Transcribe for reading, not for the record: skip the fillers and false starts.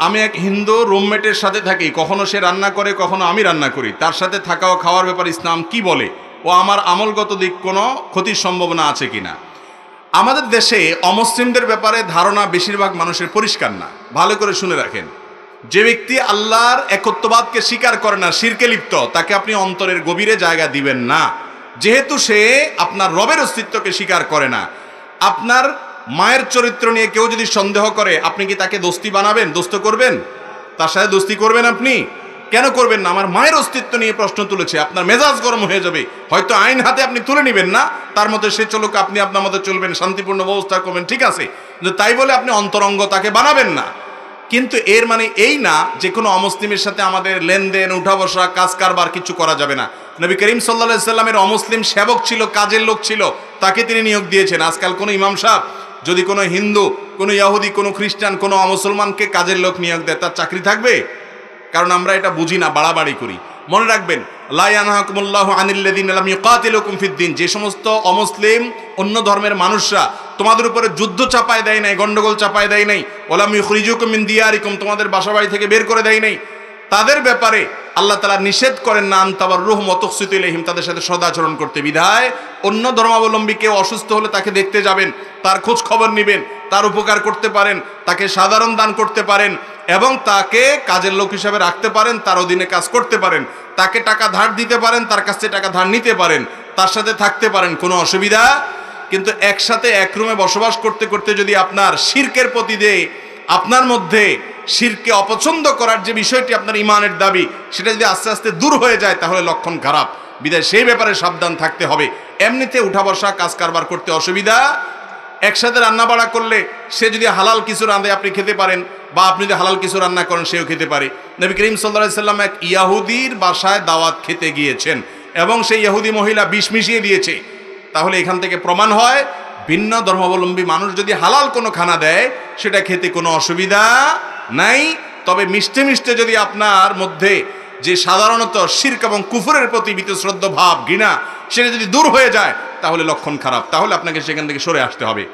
আমি এক হিন্দু রুমমেটের সাথে থাকি, কখনো সে রান্না করে কখনো আমি রান্না করি, তার সাথে থাকা ও খাওয়ার ব্যাপারে ইসলাম কি বলে ও আমার আমলগত দিক কোনো ক্ষতির সম্ভাবনা আছে কিনা। আমাদের দেশে অমুসলিমদের ব্যাপারে ধারণা বেশিরভাগ মানুষের পরিষ্কার না। ভালো করে শুনে রাখেন, যে ব্যক্তি আল্লাহর একত্ববাদকে স্বীকার করে না, শিরকে লিপ্ত, তাকে আপনি অন্তরের গভীরে জায়গা দিবেন না, যেহেতু সে আপনার রবের অস্তিত্বকে স্বীকার করে না। আপনার মায়ের চরিত্র নিয়ে কেউ যদি সন্দেহ করে, আপনি কি তাকে দোস্তি বানাবেন, দোস্ত করবেন, তার সাথে দোস্তি করবেন? আপনি কেন করবেন না? আমার মায়ের অস্তিত্ব নিয়ে প্রশ্ন তুলেছে, আপনার মেজাজ গরম হয়ে যাবে, হয়তো আইন হাতে আপনি তুলে নেবেন না, তার মধ্যে সে চলুক, আপনি আপনার মতো চলবেন, শান্তিপূর্ণ ব্যবস্থা করবেন, ঠিক আছে, কিন্তু তাই বলে আপনি অন্তরঙ্গ তাকে বানাবেন না। কিন্তু এর মানে এই না যে কোনো অমুসলিমের সাথে আমাদের লেনদেন, উঠা বসা, কাজ কারবার কিছু করা যাবে না। নবী করিম সাল্লাল্লাহু আলাইহি সাল্লামের অমুসলিম সেবক ছিল, কাজের লোক ছিল, তাকে তিনি নিয়োগ দিয়েছেন। আজকাল কোনো ইমাম সাহেব যদি কোনো হিন্দু, কোনো ইহুদি, কোনো খ্রিস্টান, কোনো অমুসলমানকে কাজের লোক নিয়োগ দেয়, তার চাকরি থাকবে? কারণ আমরা এটা বুঝি না, বাড়াবাড়ি করি। মনে রাখবেন, লা ইয়ানহাকুমুল্লাহু আনিল্লাযিনা লাম ইউকাতিলুকুম ফিদ্দীন, যে সমস্ত অমুসলিম অন্য ধর্মের মানুষরা তোমাদের উপরে যুদ্ধ চাপায় দেয় নাই, গন্ডগোল চাপায় দেয় নাই, ওয়ালাম ইউখরিজুকুম মিন দিয়ারিকুম, তোমাদের বাসাবাড়ি থেকে বের করে দেয় নাই, তাদের ব্যাপারে আল্লাহ তাআলা নিষেধ করেন না আনতাবাররুহুম ওয়া তুকসিতু ইলাইহিম, তাদের সাথে সদাচরণ করতে। বিধায় অন্য ধর্মাবলম্বী কেউ অসুস্থ হলে তাকে দেখতে যাবেন, তার খোঁজ খবর নেবেন, তার উপকার করতে পারেন, তাকে সাধারণ দান করতে পারেন, এবং তাকে কাজের লোক হিসাবে রাখতে পারেন, তার অধীনে কাজ করতে পারেন, তাকে টাকা ধার দিতে পারেন, তার কাছ থেকে টাকা ধার নিতে পারেন, তার সাথে থাকতে পারেন, কোনো অসুবিধা। কিন্তু একসাথে এক রুমে বসবাস করতে করতে যদি আপনার শিরকের প্রতি দেয়, আপনার মধ্যে শিরকে অপছন্দ করার যে বিষয়টি আপনার ইমানের দাবি, সেটা যদি আস্তে আস্তে দূর হয়ে যায়, তাহলে লক্ষণ খারাপ। বিধায় সেই ব্যাপারে সাবধান থাকতে হবে। এমনিতে উঠা বসা, কাজ কারবার করতে অসুবিধা। একসাথে রান্না বাড়া করলে সে যদি হালাল কিছু রাঁধে আপনি খেতে পারেন, বা আপনি যদি হালাল কিছু রান্না করেন সেও খেতে পারে। নবী করিম সাল্লাল্লাহু আলাইহি সাল্লাম এক ইয়াহুদির বাসায় দাওয়াত খেতে গিয়েছেন, এবং সেই ইহুদি মহিলা বিষ মিশিয়ে দিয়েছে। তাহলে এখান থেকে প্রমাণ হয়, ভিন্ন ধর্মাবলম্বী মানুষ যদি হালাল কোনো খানা দেয়, সেটা খেতে কোনো অসুবিধা নাই। তবে মিষ্টি মিষ্টি যদি আপনার মধ্যে যে সাধারণত শিরক এবং কুফরের প্রতি বীতশ্রদ্ধ ভাব, ঘৃণা, সেটা যদি দূর হয়ে যায়, তাহলে লক্ষণ খারাপ, তাহলে আপনাকে সেখান থেকে সরে আসতে হবে।